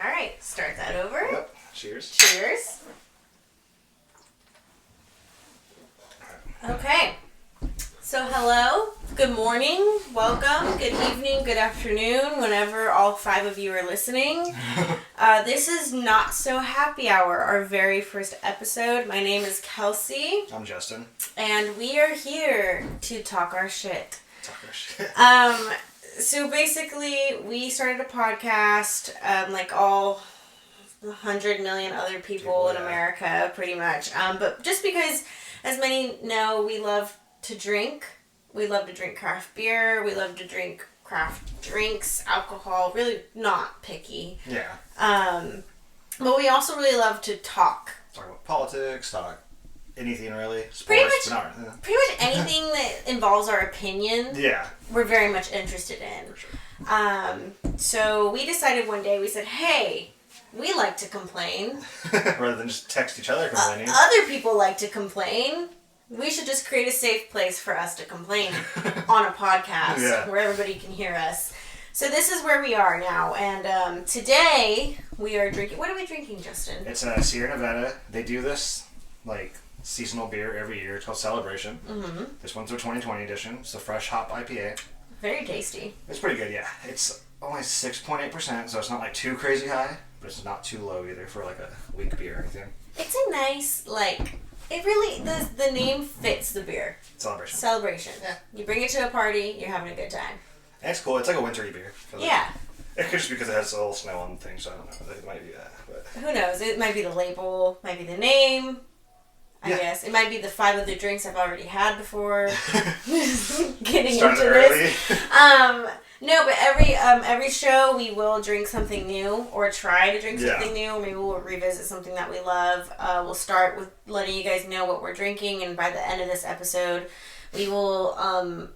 Alright, start that over. Yep. Cheers. Cheers. Okay. So hello, good morning, welcome, good evening, good afternoon, whenever all 5 of you are listening. This is Not So Happy Hour, our very first episode. My name is Kelsey. I'm Justin. And we are here to talk our shit. So basically, we started a podcast, like all 100 million other people in America, pretty much. But just because, as many know, we love to drink. We love to drink craft beer. We love to drink craft drinks, alcohol. Really not picky. Yeah. But we also really love to talk. Talk about politics, talk anything really. Sports, pretty much anything that involves our opinion. Yeah. We're very much interested in. For sure. So we decided one day, we said, hey, we like to complain. Rather than just text each other complaining. Other people like to complain. We should just create a safe place for us to complain on a podcast where everybody can hear us. So this is where we are now. And today we are drinking. What are we drinking, Justin? It's a Sierra Nevada. They do this like seasonal beer every year. It's called Celebration. Mm-hmm. This one's their 2020 edition. It's a fresh hop IPA. Very tasty. It's pretty good, yeah. It's only 6.8%, so it's not like too crazy high, but it's not too low either for like a weak beer or anything. It's a nice, like, it really, the name fits the beer. Celebration. Celebration. Yeah. You bring it to a party, you're having a good time. And it's cool. It's like a wintry beer. Yeah. It could just because it has a little snow on the thing, so I don't know. It might be that. But who knows? It might be the label, might be the name. I guess. It might be the 5 other drinks I've already had before getting into this. No, but every show we will drink something new or try to drink something new. Maybe we'll revisit something that we love. We'll start with letting you guys know what we're drinking, and by the end of this episode, we will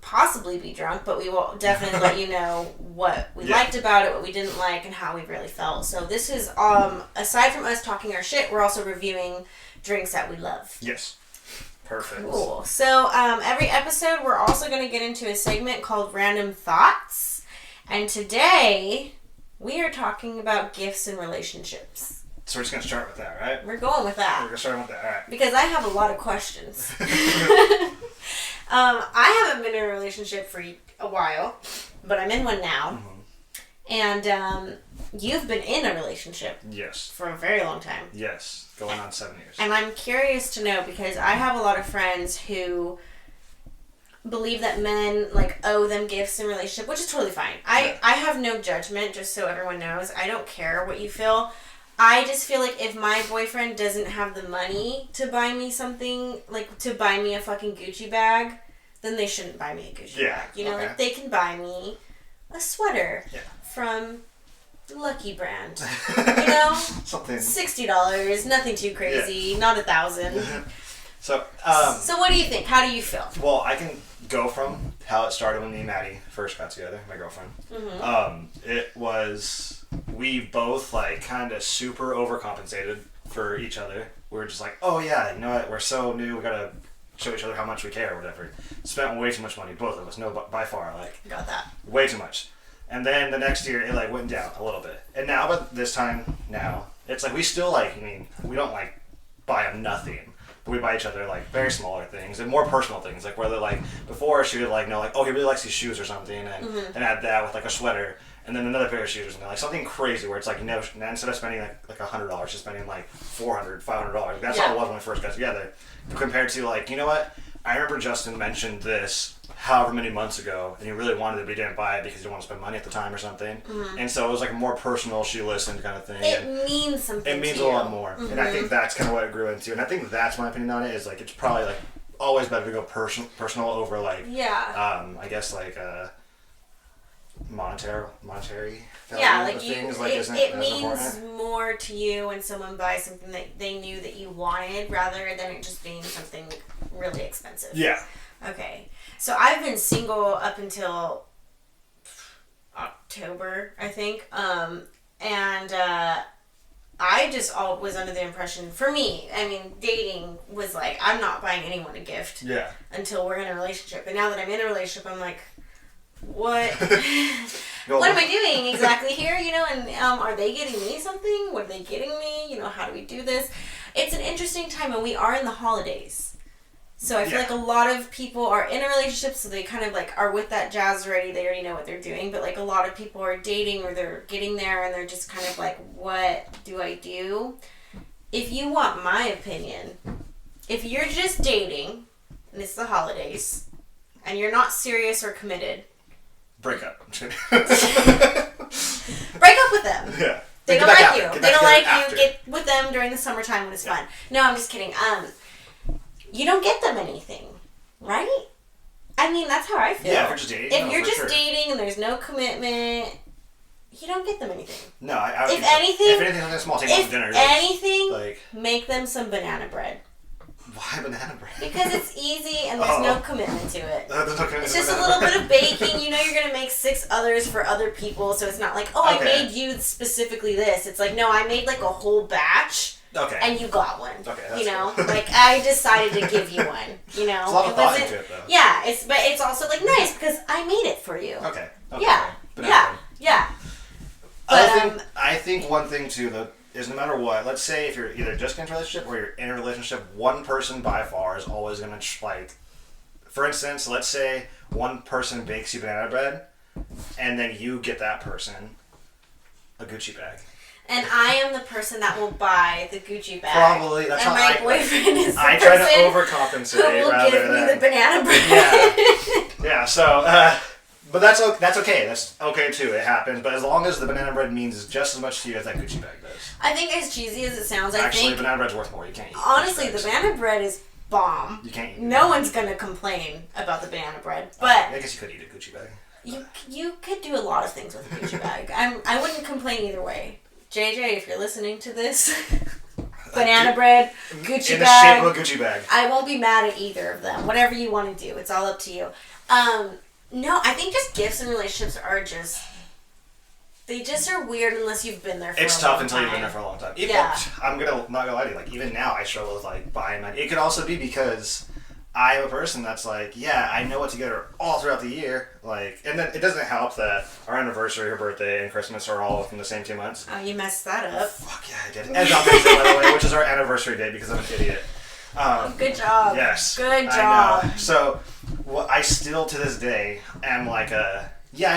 possibly be drunk, but we will definitely let you know what we liked about it, what we didn't like, and how we really felt. So this is, aside from us talking our shit, we're also reviewing drinks that we love. Yes. Perfect. Cool. So every episode, we're also going to get into a segment called Random Thoughts. And today, we are talking about gifts and relationships. So we're just going to start with that, right? We're going with that. We're going to start with that, all right. Because I have a lot of questions. I haven't been in a relationship for a while, but I'm in one now. Mm-hmm. And you've been in a relationship. Yes. For a very long time. Yes. Going on 7 years. And I'm curious to know, because I have a lot of friends who believe that men owe them gifts in relationship, which is totally fine. I have no judgment, just so everyone knows. I don't care what you feel. I just feel like if my boyfriend doesn't have the money to buy me something, to buy me a fucking Gucci bag, then they shouldn't buy me a Gucci bag. You know, they can buy me a sweater from Lucky Brand. You know? Something. $60, nothing too crazy, not $1,000. So what do you think? How do you feel? Well, I can go from how it started when me and Maddie first got together, my girlfriend. Mm-hmm. It was, we both kind of super overcompensated for each other. We were just like, oh yeah, you know what, we're so new, we gotta show each other how much we care or whatever. Spent way too much money, both of us, by far, got that. Way too much. And then the next year, it went down a little bit. And now, but this time, it's we still we don't buy them nothing. But we buy each other very smaller things and more personal things. Whether before she would know oh, he really likes these shoes or something, and and add that with a sweater and then another pair of shoes or something, something crazy where it's instead of spending $100, she's spending $400, $500. That's how it was when we first got together. Compared to you know what? I remember Justin mentioned this however many months ago, and he really wanted it, but he didn't buy it because he didn't want to spend money at the time or something. Mm-hmm. And so it was a more personal, she listened kind of thing. It means something. It means a lot more, and I think that's kind of what it grew into. And I think that's my opinion on it. Is it's probably always better to go personal over I guess monetary. Things, it means more to you when someone buys something that they knew that you wanted, rather than it just being something really expensive. Yeah. Okay. So I've been single up until October, I think. And I just was under the impression, for me, dating was I'm not buying anyone a gift until we're in a relationship. And now that I'm in a relationship, I'm like, what? what am I doing exactly here? And are they getting me something? What are they getting me? How do we do this? It's an interesting time, and we are in the holidays. So I feel like a lot of people are in a relationship, so they kind of like are with that jazz already. They already know what they're doing. But like a lot of people are dating, or they're getting there, and they're just kind of like, what do I do? If you want my opinion, if you're just dating, and it's the holidays, and you're not serious or committed, break up. Break up with them. Yeah. They don't like you. They don't like you. Get with them during the summertime when it's fun. No, I'm just kidding. You don't get them anything, right? I mean, that's how I feel. Yeah, if you're just dating. If you're just dating and there's no commitment, you don't get them anything. No, if anything, like a small table for dinner. Make them some banana bread. Why banana bread? Because it's easy and there's no commitment to it. It's just a little bit of baking. You're going to make 6 others for other people, so it's not like, I made you specifically this. It's like, no, I made like a whole batch. Okay. And you got one. Okay, that's cool. Like I decided to give you one. It's a lot of thought into it, though. Yeah, but it's also like nice because I made it for you. Okay. Yeah. Yeah. But I think one thing too though is no matter what, let's say if you're either just in a relationship or you're in a relationship, one person by far is always gonna like. For instance, let's say one person bakes you banana bread, and then you get that person a Gucci bag. And I am the person that will buy the Gucci bag. Probably. That's and my boyfriend is the I try to overcompensate who will give me the banana bread. Yeah. So, but that's okay. That's okay too. It happens. But as long as the banana bread means just as much to you as that Gucci bag does. I think as cheesy as it sounds, Actually, banana bread's worth more. You can't eat. Honestly, the banana bread is bomb. You can't eat. No one's gonna complain about the banana bread. But I guess you could eat a Gucci bag. You could do a lot of things with a Gucci bag. I wouldn't complain either way. JJ, if you're listening to this, banana bread, Gucci bag. In the shape of a Gucci bag. I won't be mad at either of them. Whatever you want to do, it's all up to you. No, I think just gifts and relationships are they just are weird unless you've been there for a long time. It's tough until you've been there for a long time. I'm not gonna lie to you, like even now I struggle with like buying money. It could also be because I'm a person that's like, I know what to get her all throughout the year. Like, and then it doesn't help that our anniversary, her birthday, and Christmas are all within the same 2 months. Oh, you messed that up. Fuck yeah, I did. And Valentine's Day, by the way, which is our anniversary day because I'm an idiot. Good job. Yes. Good job. I know. So, I still to this day am like I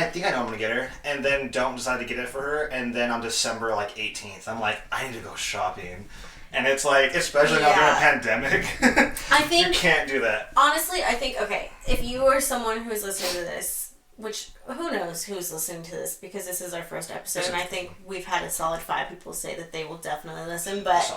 think I know I'm gonna get her, and then don't decide to get it for her, and then on December 18th, I'm like, I need to go shopping. And it's like, especially now during a pandemic, I think you can't do that. Honestly, I think, okay, if you are someone who's listening to this, which who knows who's listening to this, because this is our first episode, and I think we've had a solid 5 people say that they will definitely listen, but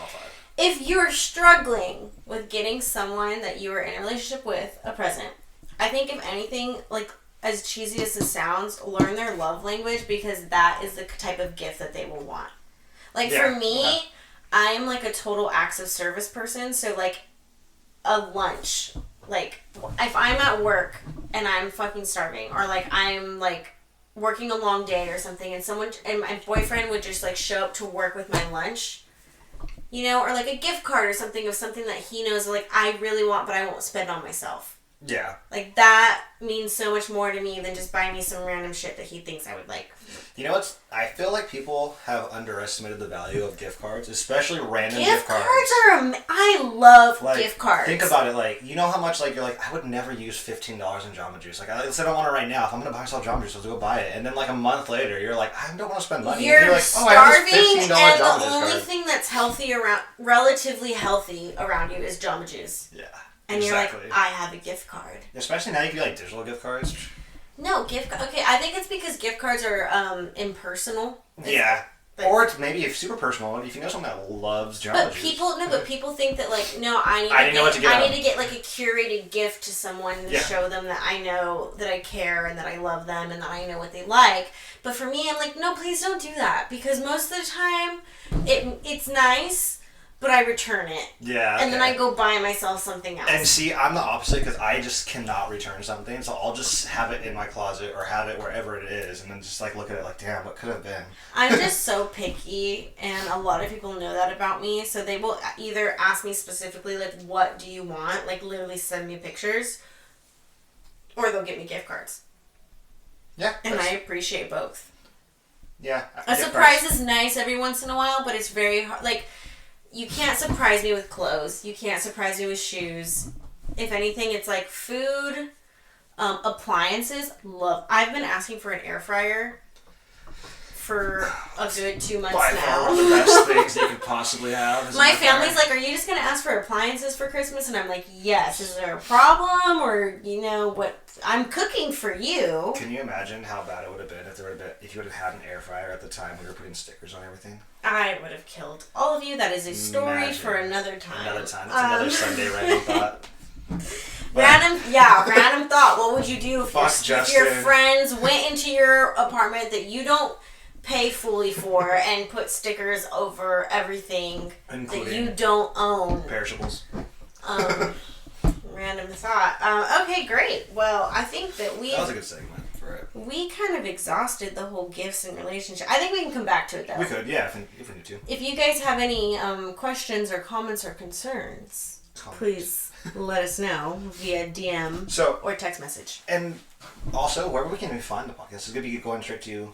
if you're struggling with getting someone that you are in a relationship with a present, I think if anything, like, as cheesy as this sounds, learn their love language, because that is the type of gift that they will want. Like, for me, I am like a total acts of service person, so like a lunch, like if I'm at work and I'm fucking starving, or like I'm like working a long day or something, and my boyfriend would just like show up to work with my lunch, or like a gift card or something of something that he knows like I really want but I won't spend on myself. Yeah. Like that means so much more to me than just buying me some random shit that he thinks I would like. You know what? I feel like people have underestimated the value of gift cards, especially random gift cards. I love gift cards. Think about it, like, you know how much, like, you're like, I would never use $15 in Jamba Juice. Like, let's say I don't want it right now. If I'm going to buy myself Jamba Juice, I'll go buy it. And then, like, a month later, you're like, I don't want to spend money. You're like, starving, I have this $15 and Jamba the Juice only card. thing that's relatively healthy around you is Jamba Juice. Yeah. And you're like, I have a gift card. Especially now you can get, like, digital gift cards. No, okay, I think it's because gift cards are impersonal. Yeah. Or it's maybe super personal if you know someone that loves Jamba Juice. But people think that like, no, I need to get like a curated gift to someone to show them that I know that I care and that I love them and that I know what they like. But for me, I'm like, no, please don't do that, because most of the time it's nice, but I return it. Yeah. And then I go buy myself something else. And see, I'm the opposite, because I just cannot return something, so I'll just have it in my closet or have it wherever it is, and then just like look at it like, damn, what could have been? I'm just so picky, and a lot of people know that about me, so they will either ask me specifically, like, what do you want? Like, literally send me pictures, or they'll get me gift cards. Yeah. And I appreciate both. Yeah. A surprise is nice every once in a while, but it's very hard. Like, you can't surprise me with clothes. You can't surprise me with shoes. If anything, it's like food, appliances. I've been asking for an air fryer for a good 2 months by now. One of the best things you could possibly have. My family's like, are you just going to ask for appliances for Christmas? And I'm like, yes. Is there a problem? Or, what? I'm cooking for you. Can you imagine how bad it would have been if you would have had an air fryer at the time we were putting stickers on everything? I would have killed all of you. That is a story for another time. Another time. It's another Sunday random thought. Random thought. What would you do if your friends went into your apartment that you don't pay fully for and put stickers over everything that you don't own? Perishables. Random thought. Okay, great. Well, I think that that was a good segment for it. We kind of exhausted the whole gifts and relationship. I think we can come back to it, though. We could, yeah, if we need to. If you guys have any questions or comments or concerns, please let us know via DM or text message. And also, wherever we can find the podcast, it's going to be going straight to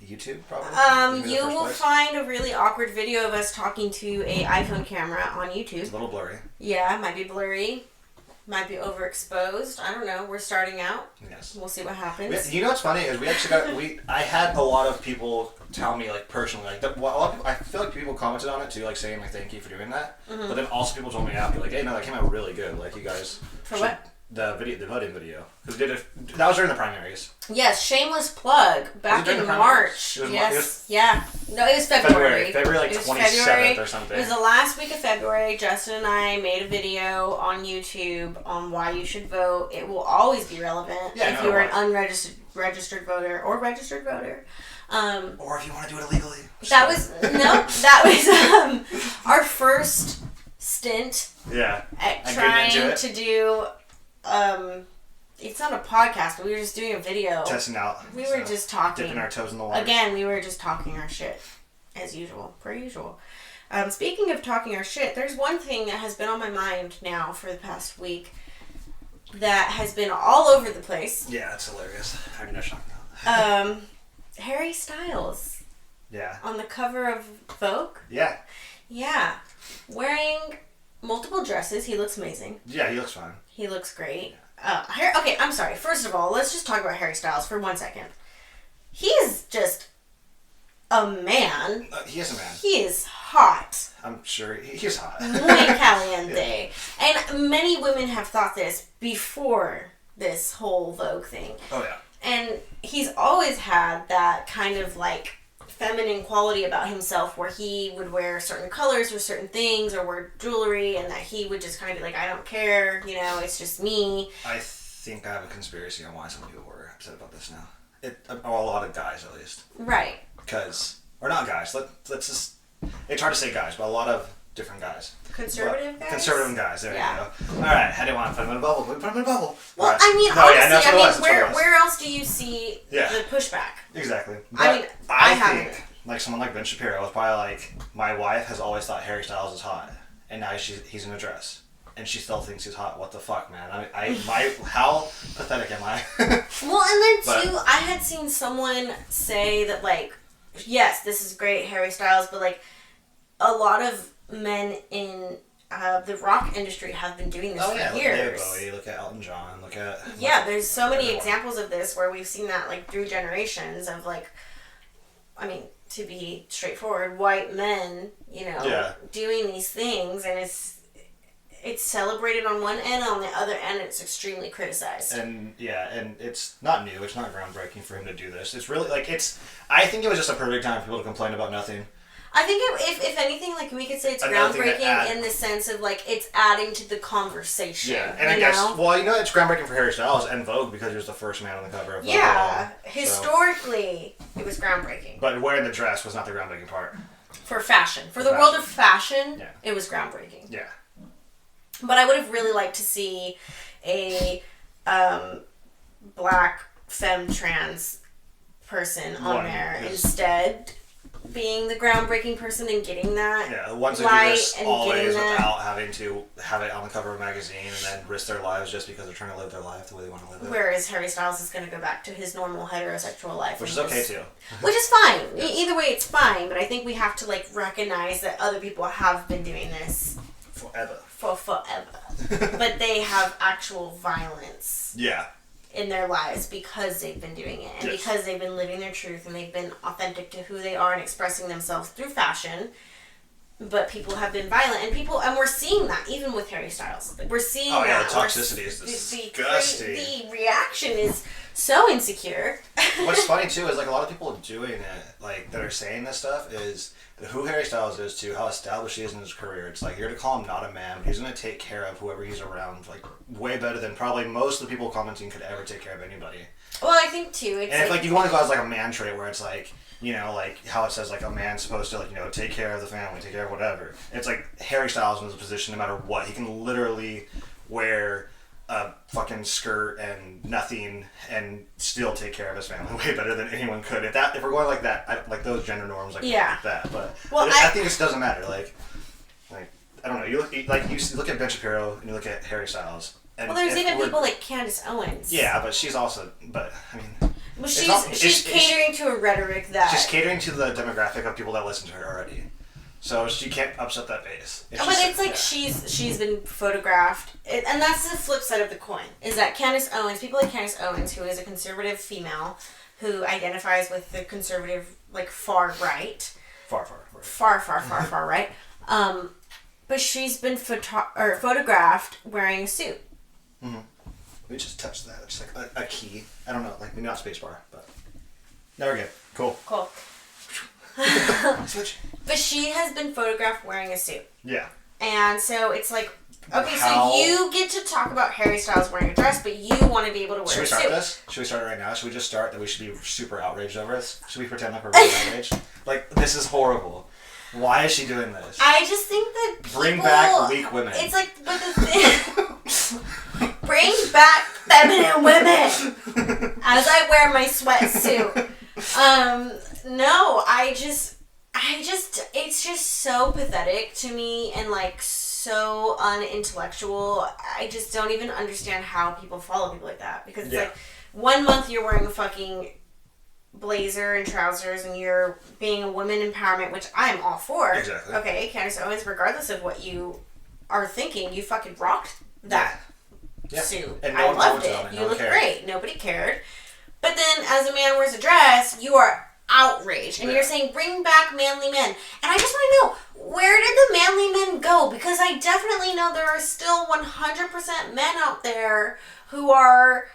YouTube, probably. You will find a really awkward video of us talking to a iPhone camera on YouTube. It's a little blurry. Yeah, it might be blurry. Might be overexposed. I don't know. We're starting out. Yes. We'll see what happens. You know what's funny is we actually I had a lot of people tell me, like, personally, like, a lot of people, I feel like people commented on it too, like, saying, like, thank you for doing that. Mm-hmm. But then also people told me after, like, hey, no, that came out really good. Like, you guys. For what? The voting video. That was during the primaries. Yes, shameless plug. Back in March. Yes. Yeah. No, it was February. February like 27th or something. It was the last week of February. Justin and I made a video on YouTube on why you should vote. It will always be relevant if you're an unregistered voter or registered voter. Or if you want to do it illegally. That was our first stint at trying to do it's not a podcast, but we were just doing a video. Testing out. We were just talking. Dipping our toes in the water. Again, we were just talking our shit. As usual. Per usual. Speaking of talking our shit, there's one thing that has been on my mind now for the past week that has been all over the place. Yeah, it's hilarious. I mean, Harry Styles. Yeah. On the cover of Vogue. Yeah. Yeah. Wearing multiple dresses. He looks amazing. Yeah, he looks fine. He looks great. Okay, I'm sorry. First of all, let's just talk about Harry Styles for 1 second. He is just a man. He is a man. He is hot. I'm sure he's hot. Muy caliente. Yeah. And many women have thought this before this whole Vogue thing. Oh, yeah. And he's always had that kind of like feminine quality about himself where he would wear certain colors for certain things or wear jewelry and that he would just kind of be like, I don't care, it's just me. I think I have a conspiracy on why some people were upset about this now. A lot of guys, at least. Right. Or not guys, let's just, it's hard to say guys, but a lot of different guys. Conservative guys? Conservative guys, there you go. Alright, I didn't want to put him in a bubble. Put him in a bubble. Well, right. I mean, honestly, where else do you see the pushback? Exactly. But I mean, I think, like someone like Ben Shapiro was probably like, my wife has always thought Harry Styles is hot, and now he's in a dress. And she still thinks he's hot. What the fuck, man? How pathetic am I? Well, and then too, I had seen someone say that, like, yes, this is great, Harry Styles, but like, a lot of men in the rock industry have been doing this for years. David Bowie, look at Elton John, look at... Yeah, there's so many examples of this where we've seen that, like, through generations of, like, I mean, to be straightforward, white men, doing these things, and it's celebrated on one end, on the other end it's extremely criticized. And it's not new, it's not groundbreaking for him to do this. It's really, like, I think it was just a perfect time for people to complain about nothing. I think if anything, like, we could say it's groundbreaking in the sense of, like, it's adding to the conversation. Yeah, and I guess, it's groundbreaking for Harry Styles and Vogue because he was the first man on the cover of Vogue. Yeah, historically, it was groundbreaking. But wearing the dress was not the groundbreaking part. For fashion. For the world of fashion, it was groundbreaking. Yeah. But I would have really liked to see a black femme trans person on there instead. being the groundbreaking person and getting that. Yeah, the ones that do this always without having to have it on the cover of a magazine and then risk their lives just because they're trying to live their life the way they want to live it. Whereas Harry Styles is going to go back to his normal heterosexual life. Which is okay too. Which is fine. Yes. Either way, it's fine. But I think we have to like recognize that other people have been doing this forever. But they have actual violence. Yeah. In their lives because they've been doing it and because they've been living their truth and they've been authentic to who they are and expressing themselves through fashion. But people have been violent and we're seeing that even with Harry Styles. Like, we're seeing that. The toxicity is disgusting. The reaction is so insecure. What's funny too is like a lot of people doing it, like that are saying this stuff is who Harry Styles is to how established he is in his career. It's like you're to call him not a man, but he's gonna take care of whoever he's around, like way better than probably most of the people commenting could ever take care of anybody. Well, I think too. It's and if you want to go as like a man trait where it's like, like how it says like a man's supposed to like, take care of the family, take care of whatever. It's like Harry Styles in his position no matter what. He can literally wear a fucking skirt and nothing and still take care of his family way better than anyone could. If we're going like that, like those gender norms, like that. But I think it doesn't matter. Like I don't know. You look at Ben Shapiro and you look at Harry Styles. And there's even people like Candace Owens. Yeah, but she's also. But I mean. Well, she's catering to a rhetoric that. She's catering to the demographic of people that listen to her already. So she can't upset that base. It's like she's been photographed, and that's the flip side of the coin. Is that people like Candace Owens, who is a conservative female, who identifies with the conservative far right, far right. But she's been photographed wearing a suit. Mm-hmm. We just touched that. It's like a key. I don't know, like maybe not spacebar, but now we're good. Cool. Switch. But she has been photographed wearing a suit. Yeah. And so it's like, okay, so you get to talk about Harry Styles wearing a dress, but you want to be able to wear a suit. Should we start this? Should we start it right now? Should we just start that we should be super outraged over this? Should we pretend like we're really outraged? Like, this is horrible. Why is she doing this? I just think that people... Bring back weak women. It's like, but the thing... Bring back feminine women! As I wear my sweatsuit. No, I just, it's just so pathetic to me and so unintellectual. I just don't even understand how people follow people like that. Because it's like, 1 month you're wearing a fucking blazer and trousers and you're being a women empowerment, which I'm all for. Exactly. Okay, Candace Owens, regardless of what you are thinking, you fucking rocked that suit. And I loved it. You looked great. Nobody cared. But then, as a man wears a dress, you are outraged. And you're saying, bring back manly men. And I just want to know, where did the manly men go? Because I definitely know there are still 100% men out there who are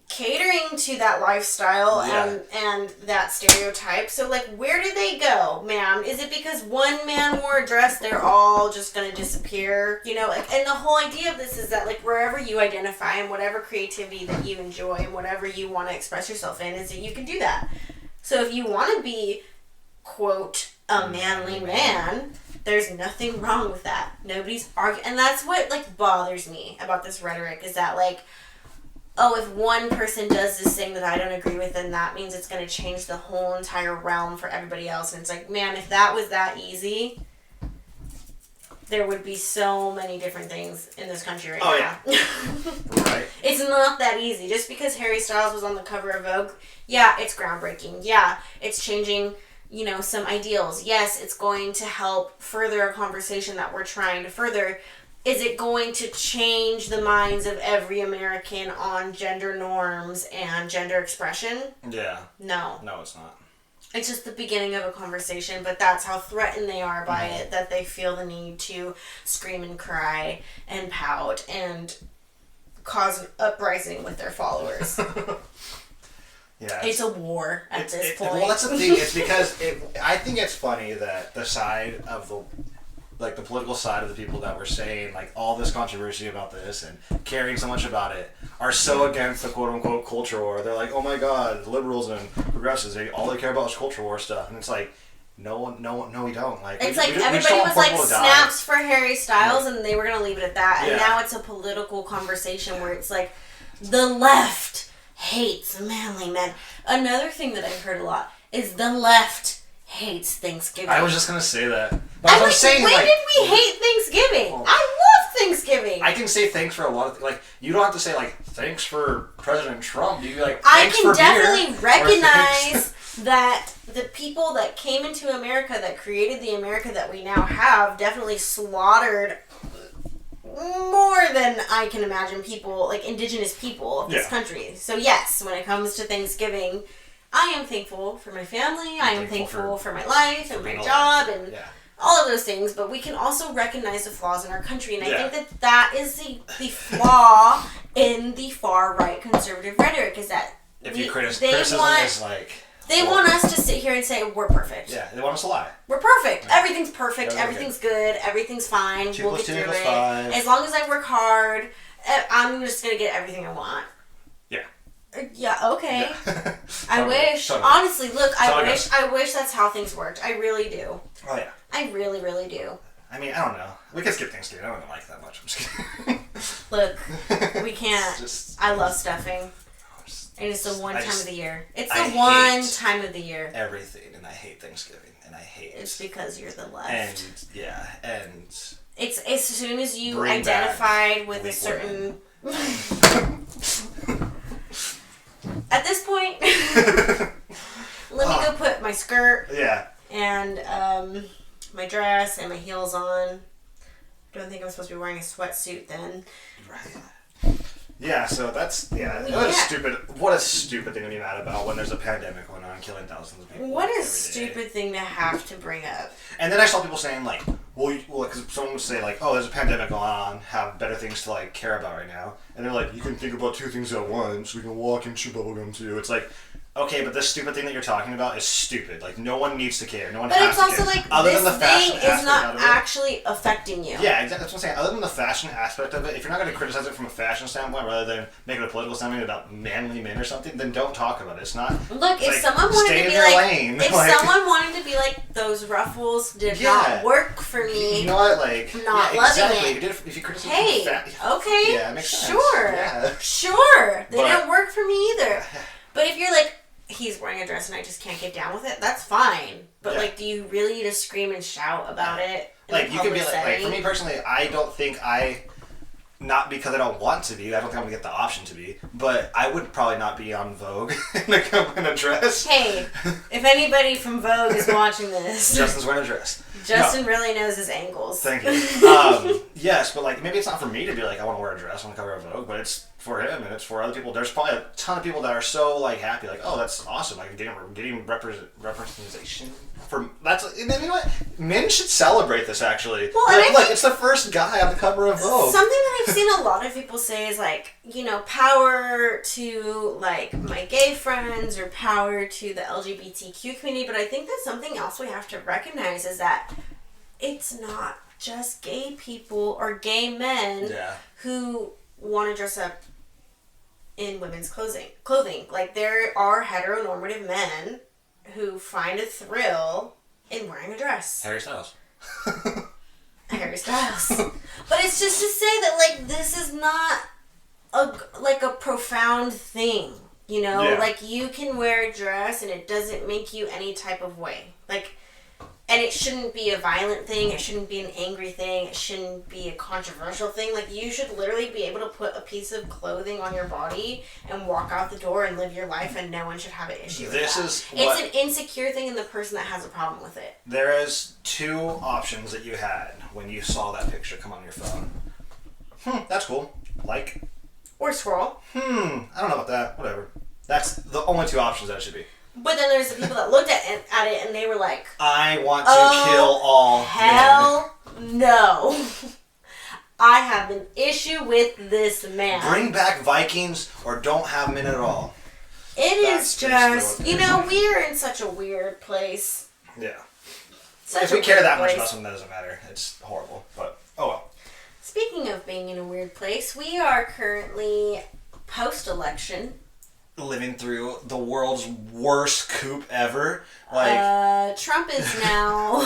catering to that lifestyle and that stereotype. So, where did they go, ma'am? Is it because one man wore a dress, they're all just going to disappear? And the whole idea of this is that, wherever you identify and whatever creativity that you enjoy and whatever you want to express yourself in, is that you can do that. So if you want to be, quote, a manly man, there's nothing wrong with that. Nobody's arguing. And that's what, bothers me about this rhetoric is that, if one person does this thing that I don't agree with, then that means it's going to change the whole entire realm for everybody else. And it's like, man, if that was that easy, there would be so many different things in this country right now. Yeah. Right. It's not that easy. Just because Harry Styles was on the cover of Vogue, yeah, it's groundbreaking. Yeah, it's changing, some ideals. Yes, it's going to help further a conversation that we're trying to further. Is it going to change the minds of every American on gender norms and gender expression? Yeah. No. No, it's not. It's just the beginning of a conversation, but that's how threatened they are by it, that they feel the need to scream and cry and pout and cause an uprising with their followers. Yeah, it's a war at this point. Well, that's the thing. It's because I think it's funny that the side of the political side of the people that were saying all this controversy about this and caring so much about it are so against the quote unquote culture war. They're like, oh my god, liberals and progressives, all they care about is culture war stuff. And it's like, no, we don't. It's everybody was snaps for Harry Styles and they were going to leave it at that. And now it's a political conversation where it's the left hates manly men. Another thing that I've heard a lot is the left hates Thanksgiving. I was just gonna say that. But I'm saying, when did we hate Thanksgiving? I love Thanksgiving. I can say thanks for a lot of things. Like, you don't have to say, like, thanks for President Trump. You like, I thanks can for definitely beer, recognize that the people that came into America, that created the America that we now have, definitely slaughtered more than I can imagine people, like indigenous people of this country. So yes, when it comes to Thanksgiving, I am thankful for my family. I am thankful for my life and my job and all of those things. But we can also recognize the flaws in our country, and I think that is the flaw in the far right conservative rhetoric, is that criticism is like. They want us to sit here and say, we're perfect. Yeah, they want us to lie. We're perfect. Yeah. Everything's perfect. Everything's good. Everything's fine. We'll get through it. 5. As long as I work hard, I'm just going to get everything I want. Yeah. Yeah, okay. Yeah. I wish. Honestly, look, I wish that's how things worked. I really do. Oh, yeah. I really, really do. I mean, I don't know. We can skip Thanksgiving. I don't like that much. I'm just kidding. Look, we can't. I love stuffing. And it's the one time of the year. It's the one time of the year. Everything, and I hate Thanksgiving, and I hate. It's because you're the left. And it's as soon as you identified with a certain. At this point, let me go put my skirt. Yeah. And my dress and my heels on. Don't think I'm supposed to be wearing a sweatsuit then. Right. Yeah, so that's stupid. What a stupid thing to be mad about when there's a pandemic going on, killing thousands of people. What a stupid thing to have to bring up. And then I saw people saying like, because someone would say like, oh, there's a pandemic going on, have better things to like care about right now, and they're like, you can think about 2 things at once. We can walk and chew bubblegum too. It's like, okay, but this stupid thing that you're talking about is stupid. Like, no one needs to care. No one has to care. But it's also like, other than the fashion thing is not actually affecting you. Yeah, exactly. That's what I'm saying. Other than the fashion aspect of it, if you're not going to criticize it from a fashion standpoint rather than make it a political standpoint about manly men or something, then don't talk about it. It's not. Look, if someone wanted to be like, someone wanted to be like, those ruffles did not work for me. You know what? Like, not loving it. If you criticize okay, yeah, it makes sense. Sure. They didn't work for me either. But if you're like, he's wearing a dress and I just can't get down with it, that's fine. But like, do you really need to scream and shout about it? Like, you could be like, for me personally, I don't think not because I don't want to be, I don't think I'm going to get the option to be, but I would probably not be on Vogue in a dress. Hey, if anybody from Vogue is watching this. Justin's wearing a dress. Justin really knows his ankles. Thank you. Yes, but like, maybe it's not for me to be like, I want to wear a dress on the cover of Vogue, but it's for him and it's for other people. There's probably a ton of people that are so like happy, like, oh, that's awesome, like getting representation from you know what? Men should celebrate this actually. Well, look, it's the first guy on the cover of Vogue. Something that I've seen a lot of people say is like, you know, power to like my gay friends or power to the LGBTQ community, but I think that something else we have to recognize is that it's not just gay people or gay men who want to dress up in women's clothing. Like, there are heteronormative men who find a thrill in wearing a dress. Harry Styles. Harry Styles. But it's just to say that, like, this is not a profound thing, you know? Yeah. Like, you can wear a dress and it doesn't make you any type of way. Like, and it shouldn't be a violent thing. It shouldn't be an angry thing. It shouldn't be a controversial thing. Like, you should literally be able to put a piece of clothing on your body and walk out the door and live your life, and no one should have an issue with that. It's an insecure thing in the person that has a problem with it. There is 2 options that you had when you saw that picture come on your phone. That's cool. Like. Or scroll. I don't know about that. Whatever. That's the only 2 options that it should be. But then there's the people that looked at it and they were like, I want to kill all hell men. No. I have an issue with this man. Bring back Vikings or don't have men at all. That's just, you know, we're in such a weird place. Yeah. If we care that much about something, that doesn't matter. It's horrible, but oh well. Speaking of being in a weird place, we are currently post-election. living through the world's worst coup ever. Like Trump is now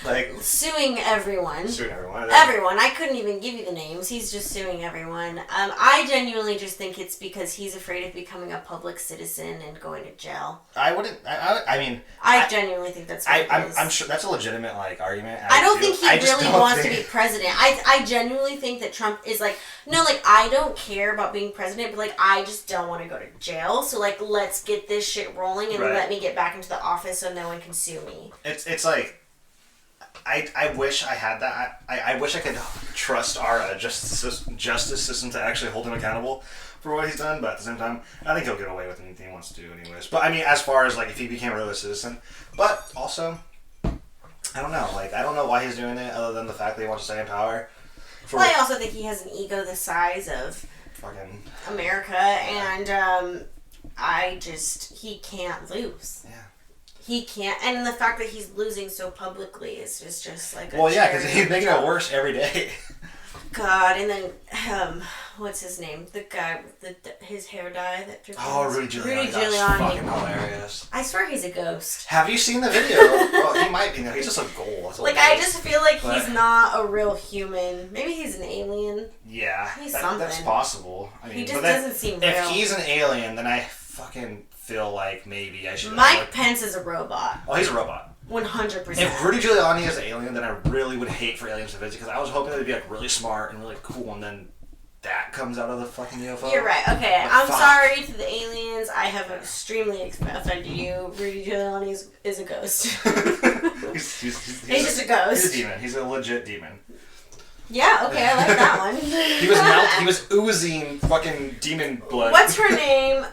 like suing everyone. Suing everyone. Everyone. I couldn't even give you the names. He's just suing everyone. I genuinely just think it's because he's afraid of becoming a public citizen and going to jail. I wouldn't. I mean. I genuinely think that's what it is. I'm sure that's a legitimate argument. I don't think he really wants to be president. I genuinely think that Trump is like, no, like, I don't care about being president, but like, I just don't want to go to jail. So like, let's get this shit rolling and let me get back into the office so no one can sue me. It's like, I wish I had that. I wish I could trust our justice system to actually hold him accountable for what he's done, but at the same time, I think he'll get away with anything he wants to do anyways. But I mean, as far as like if he became a real citizen, but also, I don't know. Like, I don't know why he's doing it other than the fact that he wants to stay in power. Well, I also think he has an ego the size of fucking America, and he can't lose. Yeah. He can't, and the fact that he's losing so publicly is just like because he's making it worse every day. God, and then what's his name? The guy with his hair dye that. Rudy Giuliani. That's fucking hilarious. I swear he's a ghost. Have you seen the video? Well, he might be. No, he's just a goal. Like, I just feel like he's not a real human. Maybe he's an alien. Yeah, he's something. That's possible. I mean, he just doesn't seem real. If he's an alien, then I fucking feel like maybe I should. Mike Pence is a robot. Oh, he's a robot. 100%. If Rudy Giuliani is an alien, then I really would hate for aliens to visit, because I was hoping they'd be like really smart and really cool, and then that comes out of the fucking UFO. You're right. Okay, I'm sorry to the aliens. I have extremely offended you. Rudy Giuliani is a ghost. he's just a ghost. He's a demon. He's a legit demon. Yeah, okay, I like that one. He was oozing fucking demon blood. What's her name?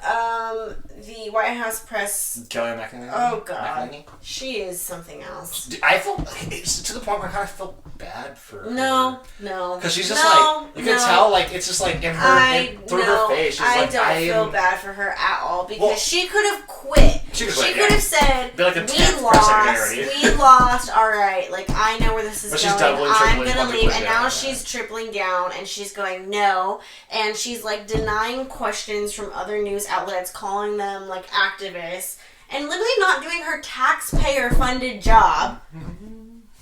The White House press. Kelly McEnany. Oh God, she is something else. I feel it's to the point where I kind of feel bad for her. No. Because she's just like, you can tell, like, it's just like through her face. She's I don't feel bad for her at all, because she could have quit. She could have said, like we lost, alright, like, I know where this is going, I'm gonna leave, and now she's tripling down, and she's going, no, and she's, like, denying questions from other news outlets, calling them, like, activists, and literally not doing her taxpayer-funded job,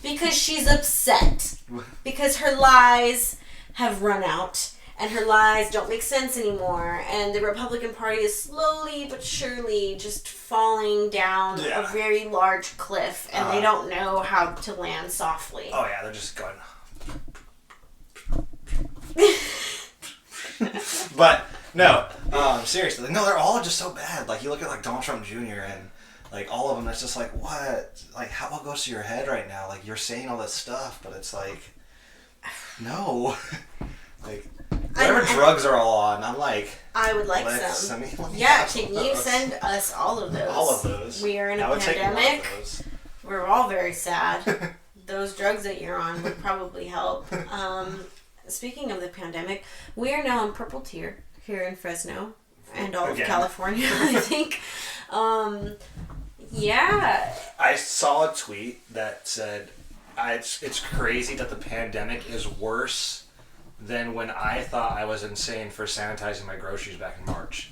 because she's upset, because her lies have run out, and her lies don't make sense anymore, and the Republican Party is slowly but surely just falling down a very large cliff, and they don't know how to land softly. Oh yeah, they're just going. But no, seriously, no, they're all just so bad. Like, you look at like Donald Trump Jr. and like all of them, it's just like, what? Like, what goes to your head right now? Like, you're saying all this stuff, but it's like, no. Like, whatever drugs are all on, I'm like, I would like some. Can you send us all of those? All of those. We are in a pandemic. We're all very sad. Those drugs that you're on would probably help. Speaking of the pandemic, we are now in purple tier here in Fresno and all of California, I think. Yeah. I saw a tweet that said, it's crazy that the pandemic is worse than when I thought I was insane for sanitizing my groceries back in March.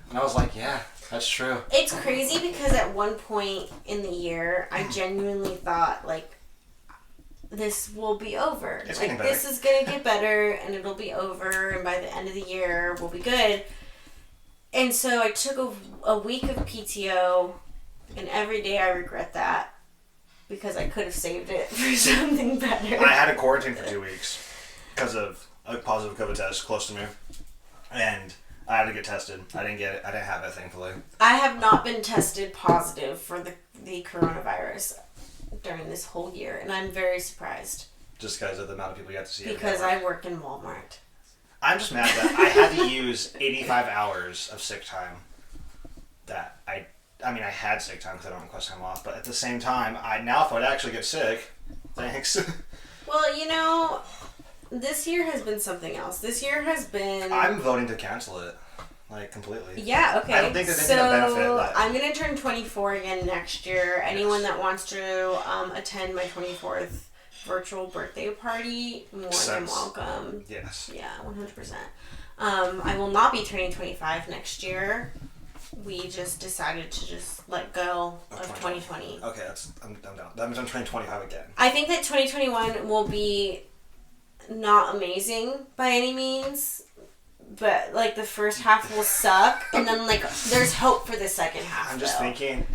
And I was like, yeah, that's true. It's crazy because at one point in the year, I genuinely thought, like, this will be over. It's like, this is going to get better, and it'll be over, and by the end of the year, we'll be good. And so I took a week of PTO, and every day I regret that, because I could have saved it for something better. I had a quarantine for 2 weeks because of a positive COVID test close to me, and I had to get tested. I didn't get it. I didn't have it, thankfully. I have not been tested positive for the coronavirus during this whole year, and I'm very surprised. Just because of the amount of people you have to see. Because I work in Walmart. I'm just mad that I had to use 85 hours of sick time. That I had sick time because I don't request time off, but at the same time, now if I'd actually get sick, thanks. Well, this year has been something else. This year has been... I'm voting to cancel it. Like, completely. Yeah, okay. I don't think there's anything to benefit. But I'm going to turn 24 again next year. Yes. Anyone that wants to attend my 24th virtual birthday party, more than welcome. Yes. Yeah, 100%. I will not be turning 25 next year. we just decided to just let go of 2020. Okay, I'm down. That means I'm turning 25 again. I think that 2021 will be not amazing by any means, but like the first half will suck, and then like there's hope for the second half. I'm just thinking.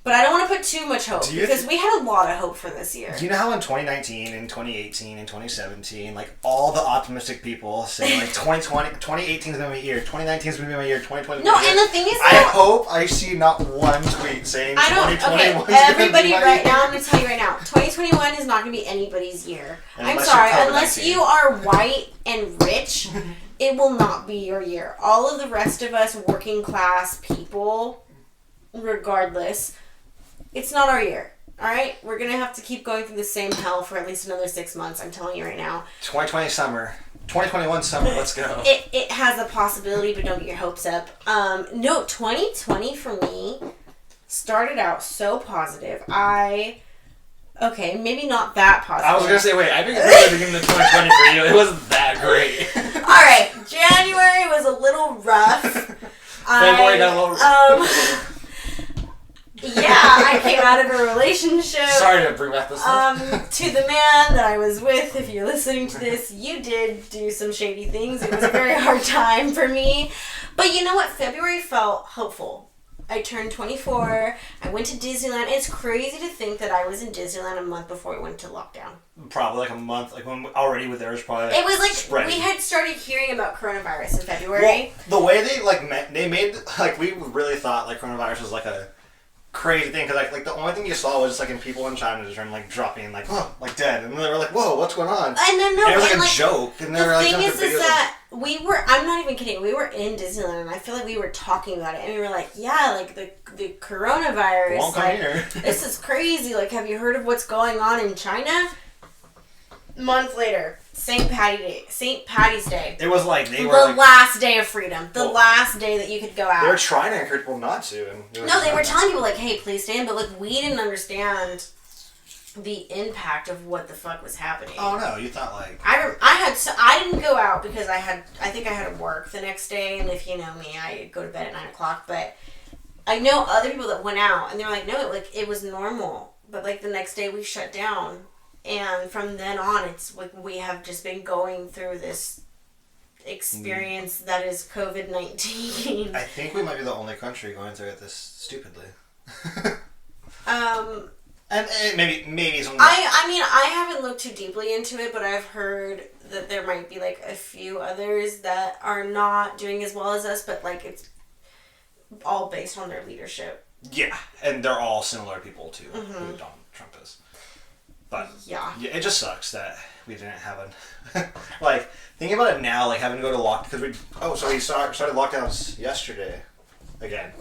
But I don't want to put too much hope because we had a lot of hope for this year. Do you know how in 2019 and 2018 and 2017, like all the optimistic people say like 2018 is going to be my year, 2019 is going to be my year, 2020 is going to be my year. No, and the thing is I hope I see not one tweet saying 2021 okay, everybody right now, I'm going to tell you right now, 2021 is not going to be anybody's year. I'm sorry, unless you are white and rich, it will not be your year. All of the rest of us working class people, regardless, it's not our year. Alright? We're going to have to keep going through the same hell for at least another 6 months. I'm telling you right now. 2020 summer. 2021 summer. Let's go. It has a possibility, but don't get your hopes up. No, 2020 for me started out so positive. Okay, maybe not that positive. I was going to say, wait, I think it's the beginning of 2020 for you. It wasn't that great. Alright, January was a little rough. February got a little rough. Yeah, I came out of a relationship. Sorry to bring back this stuff. To the man that I was with, if you're listening to this, you did do some shady things. It was a very hard time for me. But you know what? February felt hopeful. I turned 24. I went to Disneyland. It's crazy to think that I was in Disneyland a month before we went to lockdown. Probably like a month. Like when already with theirs, probably. Like it was like spreading. We had started hearing about coronavirus in February. Well, the way they made we really thought like coronavirus was like a crazy thing because like the only thing you saw was just like in people in China just like dropping like dead, and they were like, whoa, what's going on? And then no, and it was like a joke, and they were like, the thing is that I'm not even kidding, we were in Disneyland and I feel like we were talking about it and we were like, yeah, like the coronavirus, won't come here. This is crazy, like have you heard of what's going on in China? Month later, St. Patty's Day. It was like they were the last day of freedom. The last day that you could go out. They were trying to encourage people not to. And they were telling people like, "Hey, please stay in," but like we didn't understand the impact of what the fuck was happening. Oh no, you thought like I didn't go out because I think I had to work the next day, and if you know me, I go to bed at 9:00. But I know other people that went out, and they were like, "No, it was normal," but like the next day we shut down. And from then on, it's like we have just been going through this experience that is COVID-19. I think we might be the only country going through it this stupidly. And maybe something. I mean, I haven't looked too deeply into it, but I've heard that there might be like a few others that are not doing as well as us, but like it's all based on their leadership. Yeah, and they're all similar people to who Donald Trump is. But yeah, it just sucks that we didn't have like thinking about it now, like having to go to lockdown we started lockdowns yesterday again.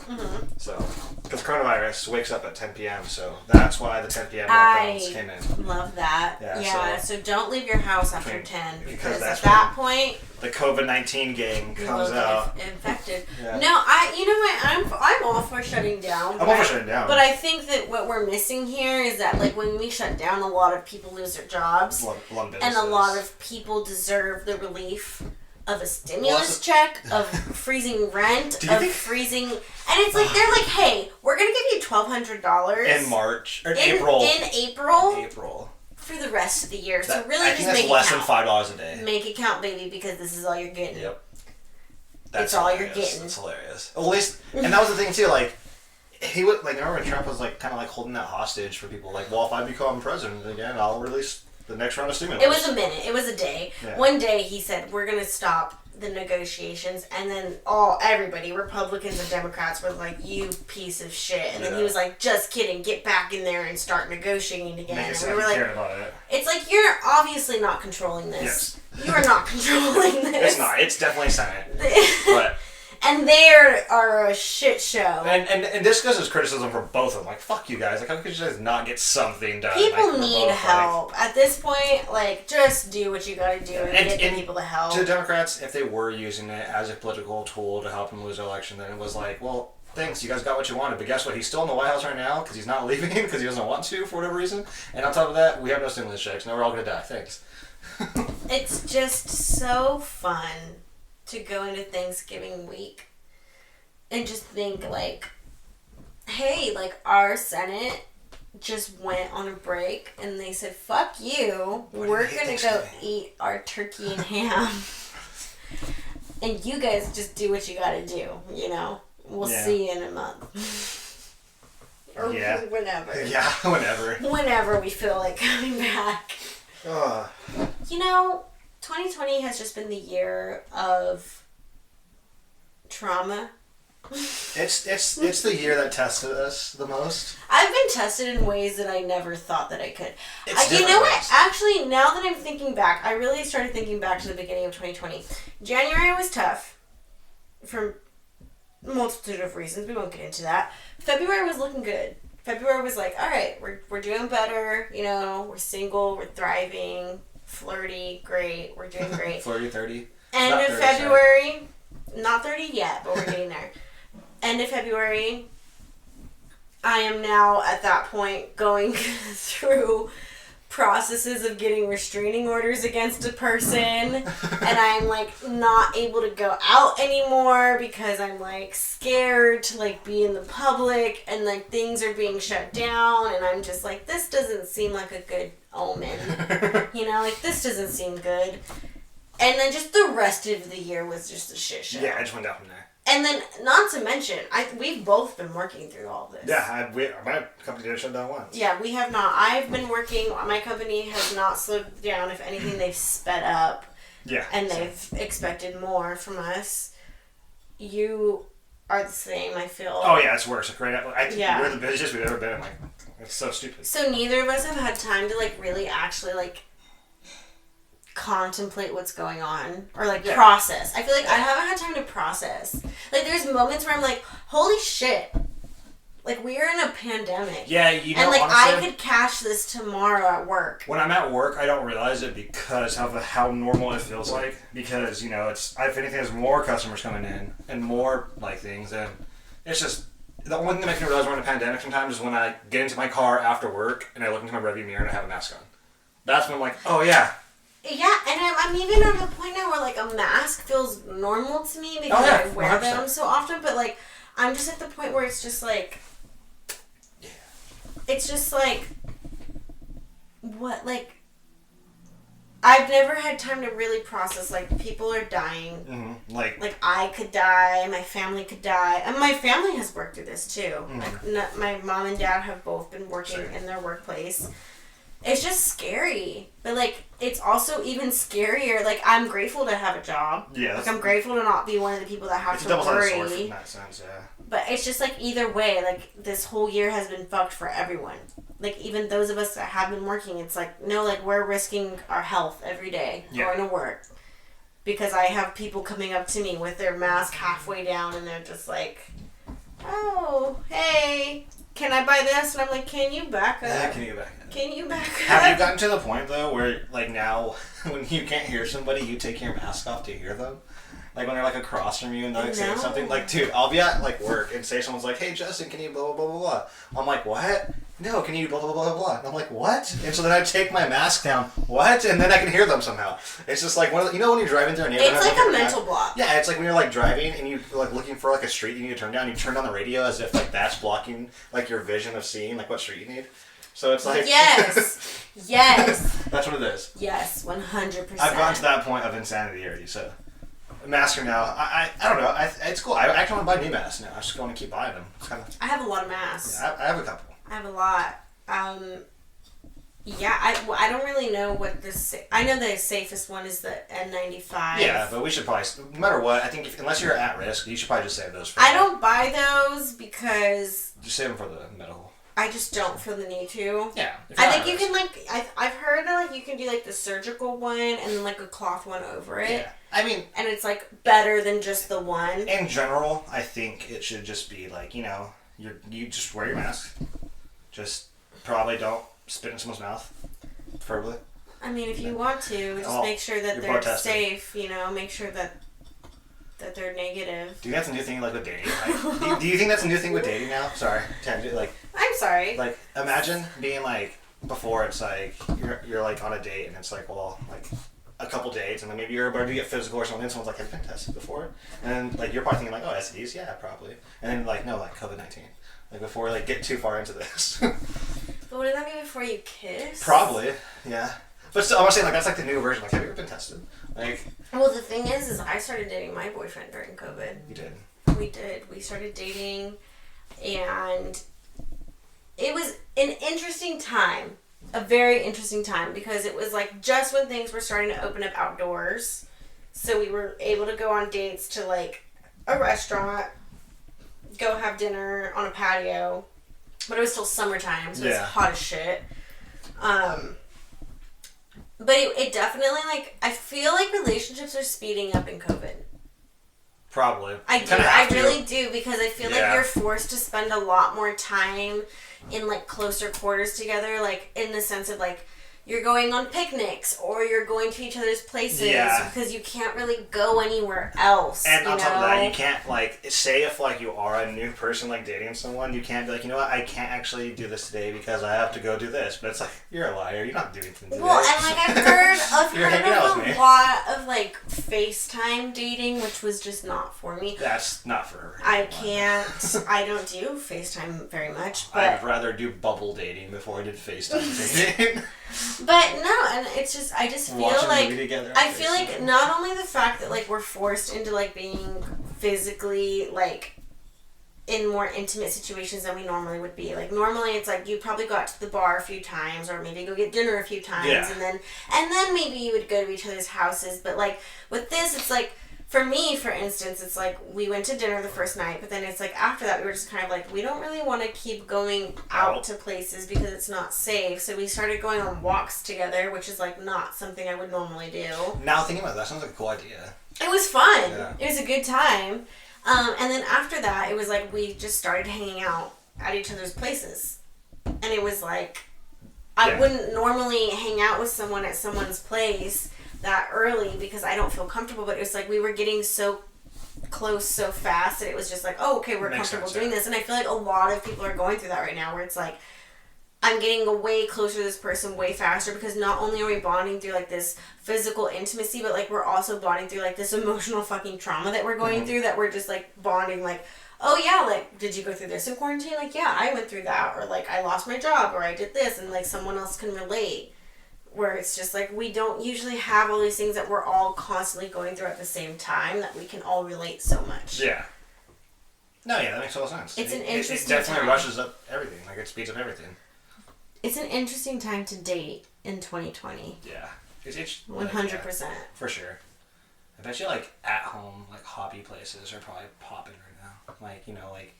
So because coronavirus wakes up at 10 p.m. so that's why the 10 p.m. lockdowns came in. Love that. Yeah. So don't leave your house after 10 because at that point the COVID-19 gang comes out infected. Yeah. No, I'm all for shutting down. I'm all for shutting down. But I think that what we're missing here is that like when we shut down, a lot of people lose their jobs, a lot of and a lot of people deserve the relief of a stimulus check, of freezing rent, freezing, and it's like they're like, hey, we're gonna give you $1,200 in March or April. In April. For the rest of the year, so really just make it count. Less than $5 a day. Make it count, baby, because this is all you're getting. Yep. It's all you're getting. That's hilarious. Well, at least, and that was the thing too. Like, he would like. I remember Trump was like kind of like holding that hostage for people. Like, well, if I become president again, I'll release the next round of stimulus. It was a minute. It was a day. Yeah. One day he said, "We're gonna stop the negotiations," and then everybody, Republicans and Democrats, were like, "You piece of shit," and then he was like, "Just kidding, get back in there and start negotiating again." And we were like, "It's like you're obviously not controlling this. Yes. You are not controlling this. It's not. It's definitely Senate, but." And they are a shit show. And this goes as criticism for both of them. Like, fuck you guys. Like, how could you guys not get something done? People need help. At this point, like, just do what you gotta do and get the people the help. To the Democrats, if they were using it as a political tool to help them lose the election, then it was like, well, thanks, you guys got what you wanted. But guess what? He's still in the White House right now because he's not leaving because he doesn't want to for whatever reason. And on top of that, we have no stimulus checks. Now we're all gonna die. Thanks. It's just so fun to go into Thanksgiving week and just think, like, hey, like, our Senate just went on a break and they said, fuck you, we're gonna go eat our turkey and ham. And you guys just do what you gotta do, you know? We'll see you in a month. Or whenever. Yeah, whenever. Whenever we feel like coming back. You know, 2020 has just been the year of trauma. It's the year that tested us the most. I've been tested in ways that I never thought that I could. You know what? Actually, now that I'm thinking back, I really started thinking back to the beginning of 2020. January was tough for a multitude of reasons. We won't get into that. February was looking good. February was like, all right, we're doing better. You know, we're single, we're thriving, flirty, great. We're doing great. Flirty 30. End of 30, February, sorry. Not 30 yet, but we're getting there. End of February, I am now at that point going through processes of getting restraining orders against a person, and I'm like not able to go out anymore because I'm like scared to like be in the public, and like things are being shut down, and I'm just like, this doesn't seem like a good omen. You know, like this doesn't seem good. And then just the rest of the year was just a shit show. Yeah, I just went down from there. And then, not to mention, we've both been working through all this. Yeah, my company did shut down once. Yeah, we have not. I've been working. My company has not slowed down. If anything, they've sped up. Yeah. And they've expected more from us. You are the same, I feel. Oh, yeah, it's worse. We're the busiest we've ever been. Like, it's so stupid. So neither of us have had time to, like, really actually, like, contemplate what's going on or like process. I feel like I haven't had time to process. Like there's moments where I'm like, holy shit, like we're in a pandemic. Yeah, you know, and like honestly, I could catch this tomorrow at work. When I'm at work, I don't realize it because of how normal it feels like. Because you know, it's if anything, there's more customers coming in and more like things, and it's just the only thing that makes me realize we're in a pandemic sometimes is when I get into my car after work and I look into my rearview mirror and I have a mask on. That's when I'm like, oh yeah. Yeah, and I'm even at a point now where, like, a mask feels normal to me because I wear 100%. Them so often, but, like, I'm just at the point where it's just, like, it's just, like, what, like, I've never had time to really process, like, people are dying. Mm-hmm. Like, I could die, my family could die, and my family has worked through this, too. Mm-hmm. Like, my mom and dad have both been working in their workplace. It's just scary. But, like, it's also even scarier. Like, I'm grateful to have a job. Yeah. Like, I'm grateful to not be one of the people that have to worry. It's a double-sided sword in that sense, yeah. But it's just, like, either way, like, this whole year has been fucked for everyone. Like, even those of us that have been working, it's like, no, like, we're risking our health every day going to work. Because I have people coming up to me with their mask halfway down, and they're just like, oh, hey, can I buy this? And I'm like, can you back up? Yeah, can you back up? Can you back up? Have you gotten to the point, though, where, like, now, when you can't hear somebody, you take your mask off to hear them? Like, when they're, like, across from you and they're, like, saying something? Like, dude, I'll be at, like, work and say someone's like, hey, Justin, can you blah, blah, blah, blah, blah. I'm like, what? No, can you blah, blah, blah, blah, blah. And I'm like, what? And so then I take my mask down. What? And then I can hear them somehow. It's just like, you know when you're driving through a neighborhood? It's like a mental block. Yeah, it's like when you're, like, driving and you're, like, looking for, like, a street you need to turn down. You turn on the radio as if, like, that's blocking, like, your vision of seeing, like, what street you need. So it's like... Yes. Yes. That's what it is. Yes, 100%. I've gotten to that point of insanity already, so... Masker now, I don't know, it's cool. I actually want to buy new masks now. I just want to keep buying them. It's kind of... I have a lot of masks. Yeah, I have a couple. I have a lot. Yeah, I don't really know what this... I know the safest one is the N95. Yeah, but we should probably... No matter what, I think unless you're at risk, you should probably just save those for... I don't buy those because... Just save them for the medical. I just don't feel the need to. Yeah. I think you can, like... I've heard that, like, you can do, like, the surgical one and then, like, a cloth one over it. Yeah. I mean... And it's, like, better than just the one. In general, I think it should just be, like, you know... You just wear your mask. Just probably don't spit in someone's mouth. Preferably. I mean, if you want to, just make sure that they're safe, you know, make sure that they're negative. Do you think that's a new thing, like, with dating? Like, do you think that's a new thing with dating now? Sorry. Like... I'm sorry. Like, imagine being, like, before it's, like, you're like, on a date, and it's, like, well, like, a couple dates, and then maybe you're about to get physical or something, and someone's like, have you been tested before? And then, like, you're probably thinking, like, oh, STDs? Yeah, probably. And then, like, no, like, COVID-19. Like, before, like, get too far into this. But wouldn't that be before you kiss? Probably, yeah. But still, I'm saying, like, that's, like, the new version. Like, have you ever been tested? Like... Well, the thing is I started dating my boyfriend during COVID. You did? We did. We started dating, and it was an interesting time. A very interesting time, because it was like just when things were starting to open up outdoors, so we were able to go on dates to like a restaurant, go have dinner on a patio, but it was still summertime, so it was hot as shit. But it definitely, like, I feel like relationships are speeding up in COVID. Probably. I really do, because I feel like you're forced to spend a lot more time in, like, closer quarters together, like, in the sense of, like, you're going on picnics, or you're going to each other's places, because you can't really go anywhere else, and on top of that, you can't, like, say if, like, you are a new person, like, dating someone, you can't be like, you know what, I can't actually do this today because I have to go do this, but it's like, you're a liar, you're not doing anything today. Well, and, like, I've heard of a lot of, like, FaceTime dating, which was just not for me. That's not for her. I don't do FaceTime very much, but... I'd rather do bubble dating before I did FaceTime dating. But no, and it's just, I just feel like, I feel like not only the fact that, like, we're forced into, like, being physically, like, in more intimate situations than we normally would be. Like, normally it's like, you probably got to the bar a few times, or maybe go get dinner a few times, and then maybe you would go to each other's houses, but, like, with this, it's like, for me, for instance, it's like, we went to dinner the first night, but then it's like, after that, we were just kind of like, we don't really want to keep going out to places because it's not safe, so we started going on walks together, which is, like, not something I would normally do. Now thinking about that, sounds like a cool idea. It was fun. Yeah. It was a good time. And then after that, it was like, we just started hanging out at each other's places. And it was like, I wouldn't normally hang out with someone at someone's place that early because I don't feel comfortable, but it was like we were getting so close so fast that it was just like, oh, okay, we're comfortable doing this. And I feel like a lot of people are going through that right now, where it's like, I'm getting way closer to this person way faster, because not only are we bonding through, like, this physical intimacy, but, like, we're also bonding through, like, this emotional fucking trauma that we're going through, that we're just, like, bonding, like, oh yeah, like, did you go through this in quarantine? Like, yeah, I went through that, or, like, I lost my job, or I did this, and, like, someone else can relate. Where it's just like, we don't usually have all these things that we're all constantly going through at the same time, that we can all relate so much. Yeah. No, yeah, that makes total sense. It's an interesting It definitely time. rushes up everything. Like, it speeds up everything. It's an interesting time to date in 2020. Yeah. It's 100%. Yeah, for sure. I bet you, like, at-home, like, hobby places are probably popping right now. Like, you know, like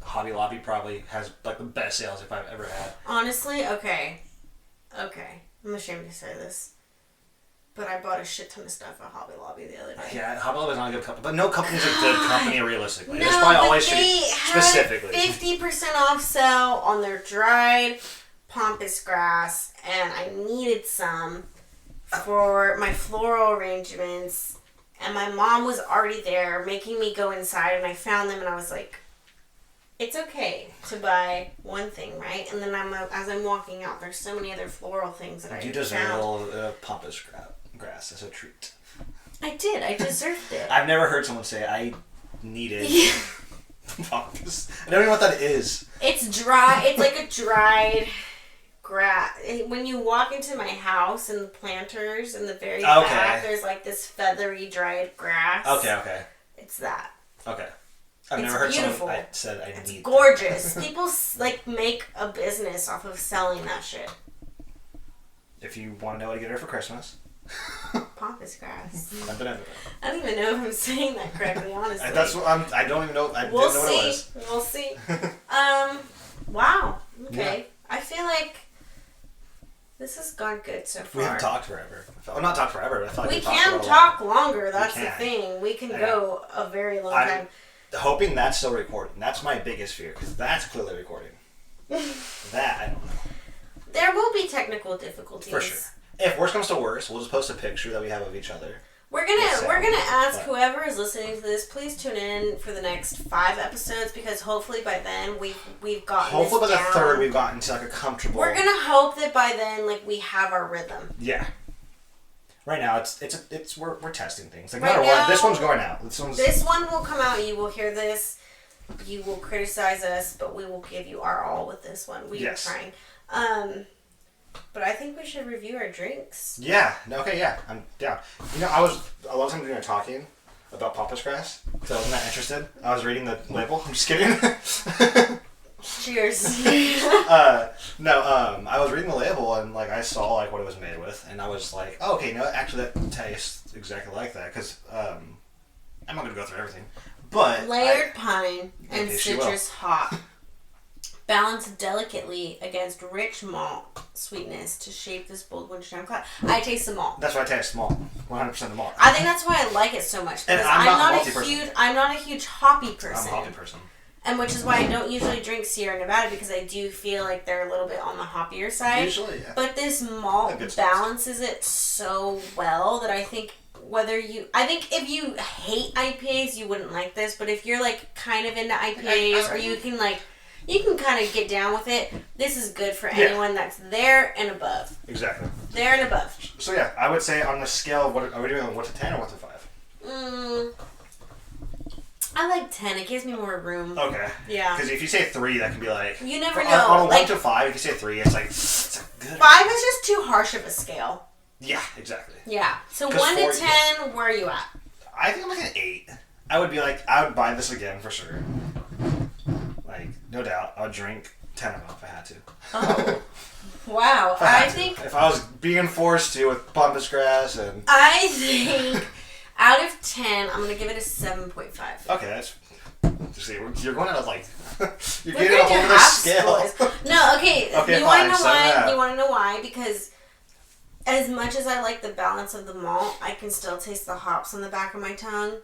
Hobby Lobby probably has, like, the best sales if I've ever had. Honestly, okay, I'm ashamed to say this, but I bought a shit ton of stuff at Hobby Lobby the other day. Yeah, Hobby Lobby is not a good company, but no company's a good company realistically. No, There's probably but always they specifically. had 50% off sale on their dried pampas grass, and I needed some for my floral arrangements, and my mom was already there making me go inside, and I found them, and I was like, it's okay to buy one thing, right? And then as I'm walking out, there's so many other floral things that I found. You deserve a little pampas grass as a treat. I did. I deserved it. I've never heard someone say, I needed pampas. I don't even know what that is. It's dry. It's like a dried grass. When you walk into my house in the planters in the very back, there's like this feathery dried grass. Okay. It's that. Okay. I've never heard someone that said I need. It's gorgeous. People like make a business off of selling that shit. If you want to know what to get her for Christmas. Pampas grass. I don't even know if I'm saying that correctly, honestly. That's what I don't even know. I didn't know what it was. We'll see. Wow. Okay. Yeah. I feel like this has gone good so far. We haven't talked forever. Well, not talked forever. But I feel like we can talk longer. That's the thing. We can go a very long time. Hoping that's still recording. That's my biggest fear, because that's clearly recording. That, I don't know. There will be technical difficulties. For sure. If worse comes to worse, we'll just post a picture that we have of each other. We're gonna ask whoever is listening to this, please tune in for the next 5 episodes, because hopefully by then we've gotten hopefully this by the third we've gotten to like a comfortable. We're gonna hope that by then, like, we have our rhythm. Yeah. right now it's we're testing things. Like, right no matter now, what, this one's going out. This one will come out. You will hear this. You will criticize us, but we will give you our all with this one. We are trying. But I think we should review our drinks. Yeah. Okay. Yeah. I'm down. You know, I was a lot of times when we were talking about pampas grass because I wasn't that interested. I was reading the label. I'm just kidding. Cheers. No. I was reading the label and like I saw like what it was made with, and I was like, oh, okay, no, actually that tastes exactly like that. Because I'm not gonna go through everything, but layered pine and citrus hop. Balanced delicately against rich malt sweetness to shape this bold wintertime cloud. I taste the malt. That's why I taste malt. 100% the malt. I think that's why I like it so much. Because I'm not a huge hoppy person. I'm a hoppy person. And which is why I don't usually drink Sierra Nevada, because I do feel like they're a little bit on the hoppier side. Usually, yeah. But this malt balances it so well that I think if you hate IPAs, you wouldn't like this. But if you're like kind of into IPAs, or you can kind of get down with it. This is good for anyone that's there and above. Exactly. There and above. So yeah, I would say on the scale of what are we doing? 1 to 10 or 1 to 5? I like 10. It gives me more room. Okay. Yeah. Because if you say 3, that can be like you never know. On a 1 to 5, if you say 3, it's like it's good. 5 is just too harsh of a scale. Yeah, exactly. Yeah. So 1 to 10, where are you at? I think I'm like an 8. I would buy this again for sure. Like, no doubt, I would drink 10 of them if I had to. Oh, wow! If I was being forced to with pampas grass and. I think out of 10, I'm gonna give it a 7.5. Okay, that's. See, you're going out of like. You're getting a whole other scale. No, okay. Okay, you want to know why? You want to know why? Because as much as I like the balance of the malt, I can still taste the hops on the back of my tongue,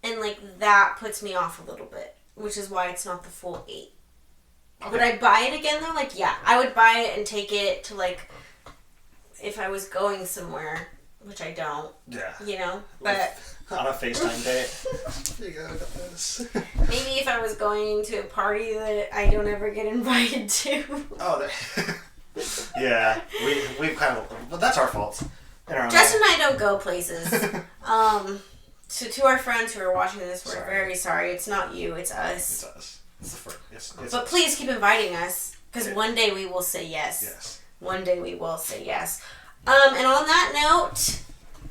and like that puts me off a little bit. Which is why it's not the full 8. Okay. Would I buy it again though? Like, yeah, I would buy it and take it to like, if I was going somewhere, which I don't. Yeah. You know, but on a FaceTime date. You got this. Maybe if I was going to a party that I don't ever get invited to. Oh, yeah. We've kind of, but that's our fault. Justin and I don't go places. So to our friends who are watching this, we're very sorry. It's not you, it's us. It's us. It's but us. Please keep inviting us, because one day we will say yes. Yes. One day we will say yes. And on that note,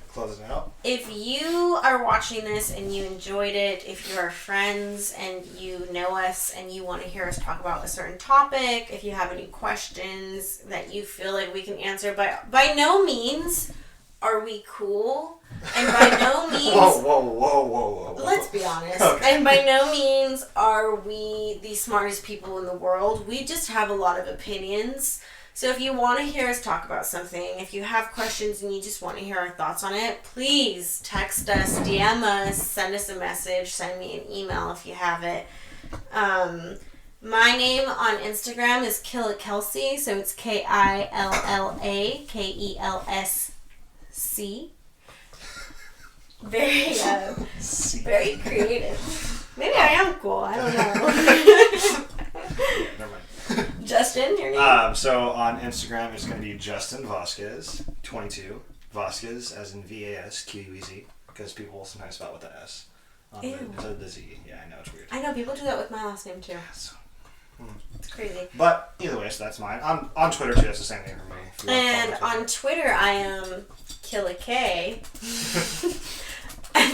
closing out. If you are watching this and you enjoyed it, if you're our friends and you know us and you want to hear us talk about a certain topic, if you have any questions that you feel like we can answer, by no means are we cool. And by no means... Whoa. Let's be honest. Okay. And by no means are we the smartest people in the world. We just have a lot of opinions. So if you want to hear us talk about something, if you have questions and you just want to hear our thoughts on it, please text us, DM us, send us a message, send me an email if you have it. My name on Instagram is Kelsey, so it's KILLAKELSC. Very creative. Maybe I am cool. I don't know. Never mind. Justin, your name? So on Instagram, it's going to be Justin Vasquez 22. Vasquez as in VASQUEZ, because people sometimes spell it with the S. Instead of the Z. Yeah, I know, it's weird. I know, people do that with my last name too. It's crazy. But either way, so that's mine. On Twitter too, that's the same name for me. And on Twitter, I am Killa K.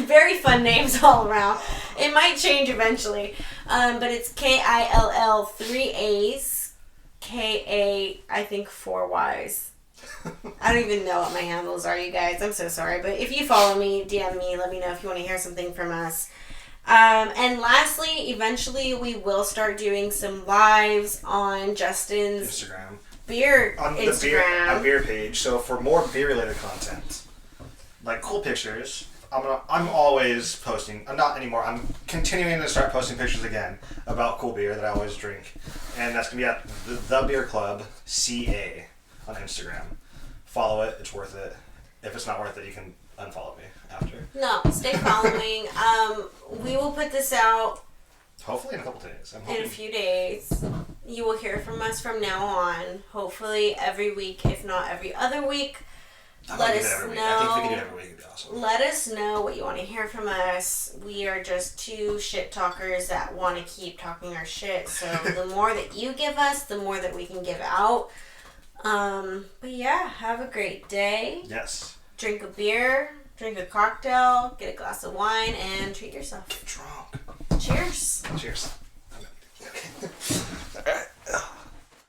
Very fun names all around. It might change eventually. But it's KILL 3 A's, KA, I think 4 Y's. I don't even know what my handles are, you guys. I'm so sorry. But if you follow me, DM me, let me know if you want to hear something from us. And lastly, eventually we will start doing some lives on Justin's Instagram. Beer on Instagram. The beer page. So for more beer related content, like cool pictures, I'm always posting. Not anymore. I'm continuing to start posting pictures again about cool beer that I always drink, and that's gonna be at the Beer Club CA on Instagram. Follow it. It's worth it. If it's not worth it, you can unfollow me after. No, stay following. We will put this out. Hopefully in a couple days. In a few days. You will hear from us from now on. Hopefully every week, if not every other week. Let us know. I think if we could do it every week, it'd be awesome. Let us know what you want to hear from us. We are just two shit talkers that want to keep talking our shit. So the more that you give us, the more that we can give out. But yeah, have a great day. Yes. Drink a beer, drink a cocktail, get a glass of wine, and treat yourself. Get drunk. Cheers. Cheers. Okay.